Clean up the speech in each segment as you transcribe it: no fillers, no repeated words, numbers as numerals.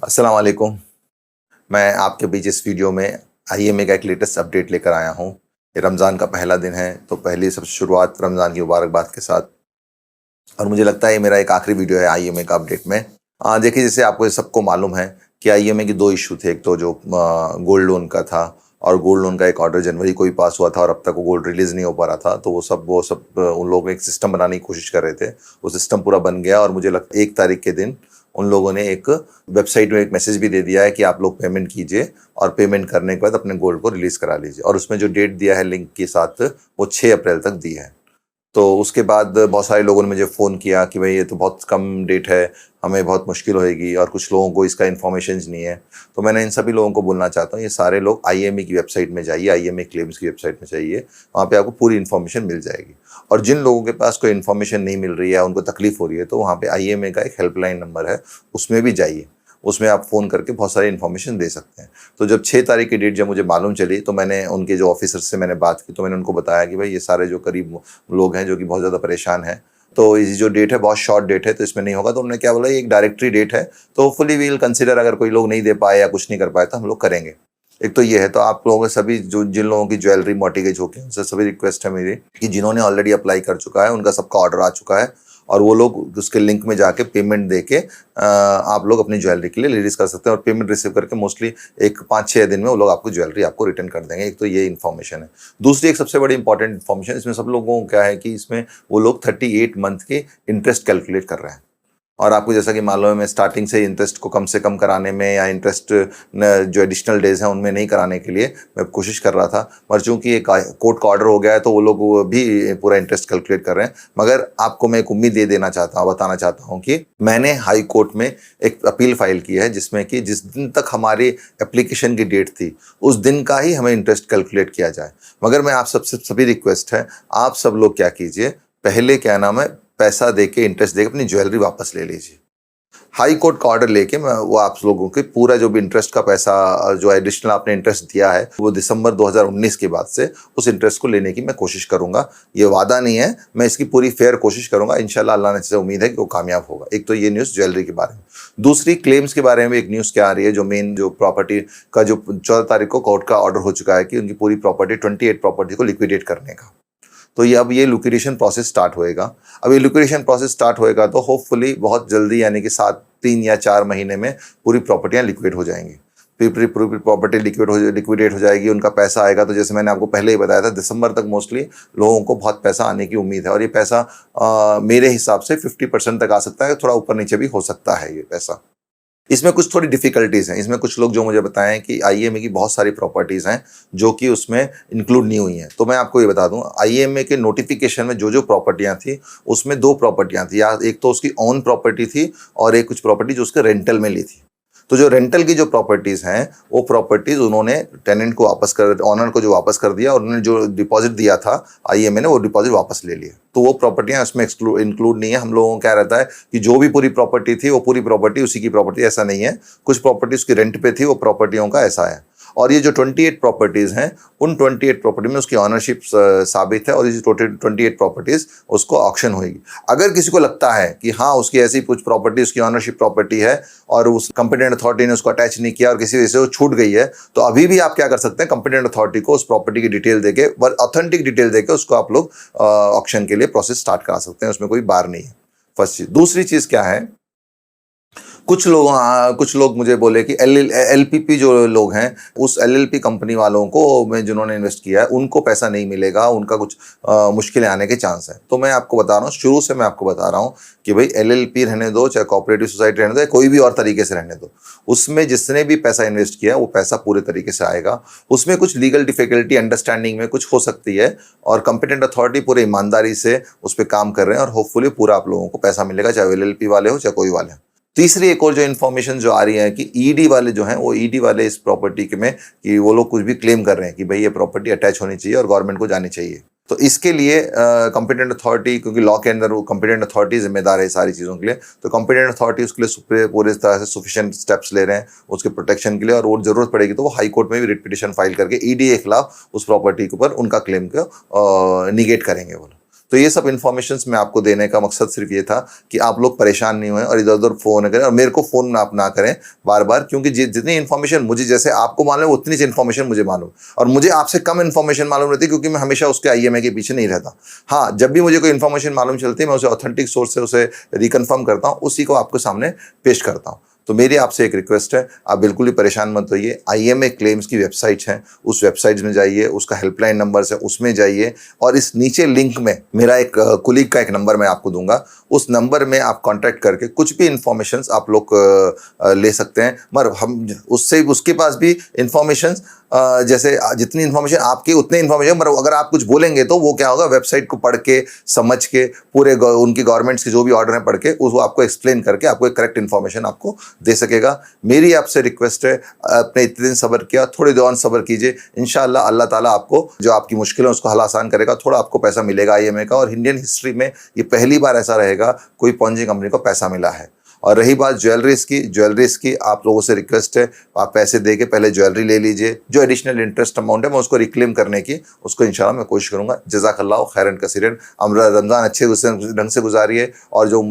अस्सलाम वालेकुम। मैं आपके बीच इस वीडियो में आईएमए का एक लेटेस्ट अपडेट लेकर आया हूँ। ये रमज़ान का पहला दिन है, तो पहली सबसे शुरुआत रमज़ान की मुबारकबाद के साथ। और मुझे लगता है ये मेरा एक आखिरी वीडियो है आईएमए का अपडेट में। देखिए, जैसे आपको ये सबको मालूम है कि आईएमए के 2 इश्यू थे। एक तो जो गोल्ड लोन का था, और गोल्ड लोन का एक ऑर्डर जनवरी को ही पास हुआ था और अब तक वो गोल्ड रिलीज़ नहीं हो पा रहा था। तो वो सब उन लोग एक सिस्टम बनाने की कोशिश कर रहे थे। वो सिस्टम पूरा बन गया और मुझे लगता है 1 तारीख के दिन उन लोगों ने एक वेबसाइट में एक मैसेज भी दे दिया है कि आप लोग पेमेंट कीजिए और पेमेंट करने के बाद अपने गोल्ड को रिलीज़ करा लीजिए। और उसमें जो डेट दिया है लिंक के साथ, वो 6 अप्रैल तक दी है। तो उसके बाद बहुत सारे लोगों ने मुझे फ़ोन किया कि भाई ये तो बहुत कम डेट है, हमें बहुत मुश्किल होएगी, और कुछ लोगों को इसका इन्फॉर्मेशंस नहीं है। तो मैंने इन सभी लोगों को बोलना चाहता हूँ, ये सारे लोग आईएमए की वेबसाइट में जाइए, आईएमए क्लेम्स की वेबसाइट में जाइए, वहाँ पे आपको पूरी इन्फॉर्मेशन मिल जाएगी। और जिन लोगों के पास कोई इन्फॉर्मेशन नहीं मिल रही है, उनको तकलीफ़ हो रही है, तो वहाँ पे आईएमए का एक हेल्पलाइन नंबर है, उसमें भी जाइए। उसमें आप फ़ोन करके बहुत सारी इन्फॉर्मेशन दे सकते हैं। तो जब 6 तारीख की डेट जब मुझे मालूम चली, तो मैंने उनके जो ऑफिसर से मैंने बात की, तो मैंने उनको बताया कि भाई ये सारे जो करीब लोग हैं जो कि बहुत ज़्यादा परेशान हैं, तो ये जो डेट है बहुत शॉर्ट डेट है, तो इसमें नहीं होगा। तो उन्होंने क्या बोला, ये एक डायरेक्टरी डेट है, तो होपफुली वी विल कंसिडर, अगर कोई लोग नहीं दे पाए या कुछ नहीं कर पाए तो हम लोग करेंगे। एक तो ये है। तो आप लोगों के सभी जो जिन लोगों की ज्वेलरी मॉर्टिगेज होगी, उनसे सभी रिक्वेस्ट है मेरी कि जिन्होंने ऑलरेडी अप्लाई कर चुका है, उनका सबका ऑर्डर आ चुका है, और वो लोग उसके लिंक में जाके पेमेंट देके आप लोग अपनी ज्वेलरी के लिए रिलीज़ कर सकते हैं। और पेमेंट रिसीव करके मोस्टली एक 5-6 दिन में वो लोग आपको ज्वेलरी आपको रिटर्न कर देंगे। एक तो ये इन्फॉर्मेशन है। दूसरी एक सबसे बड़ी इंपॉर्टेंट इन्फॉर्मेशन, इसमें सब लोगों को क्या है कि इसमें वो लोग 38 मंथ के इंटरेस्ट कैलकुलेट कर रहे हैं। और आपको जैसा कि मालूम है, स्टार्टिंग से इंटरेस्ट को कम से कम कराने में, या इंटरेस्ट जो एडिशनल डेज हैं उनमें नहीं कराने के लिए मैं कोशिश कर रहा था। मगर चूंकि एक कोर्ट का ऑर्डर हो गया है, तो वो लोग भी पूरा इंटरेस्ट कैलकुलेट कर रहे हैं। मगर आपको मैं एक उम्मीद दे देना चाहता हूँ, बताना चाहता हूँ कि मैंने हाई कोर्ट में एक अपील फाइल की है, जिसमें कि जिस दिन तक हमारी एप्लीकेशन की डेट थी, उस दिन का ही हमें इंटरेस्ट कैलकुलेट किया जाए। मगर मैं आप सबसे सभी रिक्वेस्ट है, आप सब लोग क्या कीजिए, पहले क्या नाम है, पैसा देके, इंटरेस्ट देके अपनी ज्वेलरी वापस ले लीजिए। हाई कोर्ट का ऑर्डर लेके मैं वो आप लोगों के पूरा जो भी इंटरेस्ट का पैसा, जो एडिशनल आपने इंटरेस्ट दिया है, वो दिसंबर 2019 के बाद से उस इंटरेस्ट को लेने की मैं कोशिश करूंगा। ये वादा नहीं है, मैं इसकी पूरी फेयर कोशिश करूंगा। इंशाल्लाह अल्लाह ने से उम्मीद है कि वो कामयाब होगा। एक तो ये न्यूज़ ज्वेलरी के बारे में। दूसरी, क्लेम्स के बारे में एक न्यूज़ क्या आ रही है, जो मेन जो प्रॉपर्टी का जो 14 तारीख को कोर्ट का ऑर्डर हो चुका है कि उनकी पूरी प्रॉपर्टी 28 प्रॉपर्टी को लिक्विडेट करने का। तो ये अब ये लिक्विडेशन प्रोसेस स्टार्ट होएगा। अब ये लिक्विडेशन प्रोसेस स्टार्ट होएगा तो होपफुली बहुत जल्दी, यानी कि 3 या 4 महीने में पूरी प्रॉपर्टियां लिक्विड हो जाएंगी। पूरी पूरी प्रॉपर्टी लिक्विडेट हो जाएगी, उनका पैसा आएगा। तो जैसे मैंने आपको पहले ही बताया था, दिसंबर तक मोस्टली लोगों को बहुत पैसा आने की उम्मीद है। और ये पैसा मेरे हिसाब से 50% तक आ सकता है, थोड़ा ऊपर नीचे भी हो सकता है ये पैसा। इसमें कुछ थोड़ी डिफ़िकल्टीज़ हैं। इसमें कुछ लोग जो मुझे बताएं कि आईएमए की बहुत सारी प्रॉपर्टीज़ हैं जो कि उसमें इंक्लूड नहीं हुई हैं। तो मैं आपको ये बता दूं, आईएमए के नोटिफिकेशन में जो जो प्रॉपर्टियां थी, उसमें 2 प्रॉपर्टियां थी। या एक तो उसकी ओन प्रॉपर्टी थी, और एक कुछ प्रॉपर्टी जो उसके रेंटल में ली थी। तो जो रेंटल की जो प्रॉपर्टीज़ हैं, वो प्रॉपर्टीज़ उन्होंने टेनेंट को वापस कर, ऑनर को जो वापस कर दिया, और उन्होंने जो डिपॉजिट दिया था आईएमए ने, वो डिपॉजिट वापस ले लिया। तो वो प्रॉपर्टियां इसमें इंक्लूड नहीं है। हम लोगों को क्या रहता है कि जो भी पूरी प्रॉपर्टी थी, वो पूरी प्रॉपर्टी उसी की प्रॉपर्टी, ऐसा नहीं है। कुछ प्रॉपर्टी उसकी रेंट पे थी, वो प्रॉपर्टियों का ऐसा है। और ये जो 28 प्रॉपर्टीज़ हैं, उन 28 प्रॉपर्टी में उसकी ऑनरशिप साबित है, और ये 28 प्रॉपर्टीज़ उसको ऑक्शन होगी। अगर किसी को लगता है कि हाँ, उसकी ऐसी कुछ प्रॉपर्टी, उसकी ऑनरशिप प्रॉपर्टी है, और उस कंपिटेंट अथॉरिटी ने उसको अटैच नहीं किया और किसी वजह से वो छूट गई है, तो अभी भी आप क्या कर सकते हैं, कंपिटेंट अथॉरिटी को उस प्रॉपर्टी की डिटेल देके, ऑथेंटिक डिटेल देके, उसको आप लोग ऑक्शन के लिए प्रोसेस स्टार्ट करा सकते हैं। उसमें कोई बार नहीं है। फर्स्ट चीज़। दूसरी चीज़ क्या है, कुछ लोग मुझे बोले कि एलएलपी जो लोग हैं, उस एलएलपी कंपनी वालों को में जिन्होंने इन्वेस्ट किया है, उनको पैसा नहीं मिलेगा, उनका कुछ मुश्किलें आने के चांस है। तो मैं आपको बता रहा हूँ, शुरू से मैं आपको बता रहा हूँ कि भाई एलएलपी रहने दो, चाहे कोऑपरेटिव सोसाइटी रहने दो, कोई भी और तरीके से रहने दो, उसमें जिसने भी पैसा इन्वेस्ट किया वो पैसा पूरे तरीके से आएगा। उसमें कुछ लीगल डिफिकल्टी अंडरस्टैंडिंग में कुछ हो सकती है, और कंपिटेंट अथॉरिटी पूरे ईमानदारी से उस पर काम कर रहे हैं, और होपफुली पूरा आप लोगों को पैसा मिलेगा, चाहे एलएलपी वाले हो चाहे कोई वाले हो। तीसरी एक और जो इन्फॉर्मेशन जो आ रही है कि ईडी वाले जो हैं, वो ईडी वाले इस प्रॉपर्टी के में कि वो लोग कुछ भी क्लेम कर रहे हैं कि भाई ये प्रॉपर्टी अटैच होनी चाहिए और गवर्नमेंट को जानी चाहिए। तो इसके लिए कंपिटेंट अथॉरिटी, क्योंकि लॉ के अंदर वो कंपिटेंट अथॉरिटी जिम्मेदार है सारी चीज़ों के लिए, तो कंपिटेंट अथॉरिटी उसके लिए पूरे तरह से सफिशिएंट स्टेप्स ले रहे हैं उसके प्रोटेक्शन के लिए। और वो जरूरत पड़ेगी तो वो हाई कोर्ट में भी रिट पिटीशन फाइल करके ईडी के खिलाफ उस प्रॉपर्टी के ऊपर उनका क्लेम को निगेट करेंगे वो। तो ये सब इन्फॉर्मेशंस मैं आपको देने का मकसद सिर्फ ये था कि आप लोग परेशान नहीं हुए और इधर उधर फ़ोन करें, और मेरे को फ़ोन आप ना करें बार बार, क्योंकि जितनी इन्फॉर्मेशन मुझे, जैसे आपको मालूम है उतनी इन्फॉर्मेशन मुझे मालूम, और मुझे आपसे कम इन्फॉर्मेशन मालूम रहती है, क्योंकि मैं हमेशा उसके IMA के पीछे नहीं रहता। हाँ, जब भी मुझे कोई इन्फॉर्मेशन मालूम चलती है मैं उसे ऑथेंटिक सोर्स से उसे रिकन्फर्म करता हूँ, उसी को आपको सामने पेश करता हूँ। तो मेरी आपसे एक रिक्वेस्ट है, आप बिल्कुल ही परेशान मत होइए। IMA क्लेम्स की वेबसाइट्स हैं, उस वेबसाइट्स में जाइए, उसका हेल्पलाइन नंबर है उसमें जाइए, और इस नीचे लिंक में मेरा एक कुलीग का एक नंबर मैं आपको दूंगा, उस नंबर में आप कांटेक्ट करके कुछ भी इन्फॉर्मेशंस आप लोग ले सकते हैं। मगर हम उससे उसके पास भी इन्फॉर्मेशंस, जैसे जितनी इन्फॉर्मेशन आपकी उतने इन्फॉर्मेशन, मगर अगर आप कुछ बोलेंगे तो वो क्या होगा, वेबसाइट को पढ़ के समझ के पूरे उनकी गवर्नमेंट्स के जो भी ऑर्डर हैं पढ़ के वो आपको एक्सप्लेन करके आपको एक करेक्ट इन्फॉर्मेशन आपको दे सकेगा। मेरी आपसे रिक्वेस्ट है, अपने इतने दिन सब्र किया, थोड़ी देर और सब्र कीजिए, इंशाल्लाह अल्लाह ताला आपको जो आपकी मुश्किल है उसको हल आसान करेगा, थोड़ा आपको पैसा मिलेगा IMA का। और इंडियन हिस्ट्री में ये पहली बार ऐसा रहेगा कोई पॉन्जी कंपनी को पैसा मिला है। और रही बात ज्वेलरीज की आप लोगों से रिक्वेस्ट है, आप पैसे दे के पहले ज्वेलरी ले लीजिए, जो एडिशनल इंटरेस्ट अमाउंट है मैं उसको रिक्लेम करने की उसको इंशाल्लाह मैं कोशिश करूंगा। जज़ाकल्लाह खैरन कसीरन। रमज़ान अच्छे ढंग से गुजारिए, और जो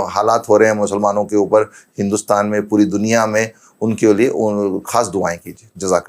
हालात हो रहे हैं मुसलमानों के ऊपर हिंदुस्तान में, पूरी दुनिया में, उनके लिए खास दुआएं कीजिए। जज़ाकल्लाह।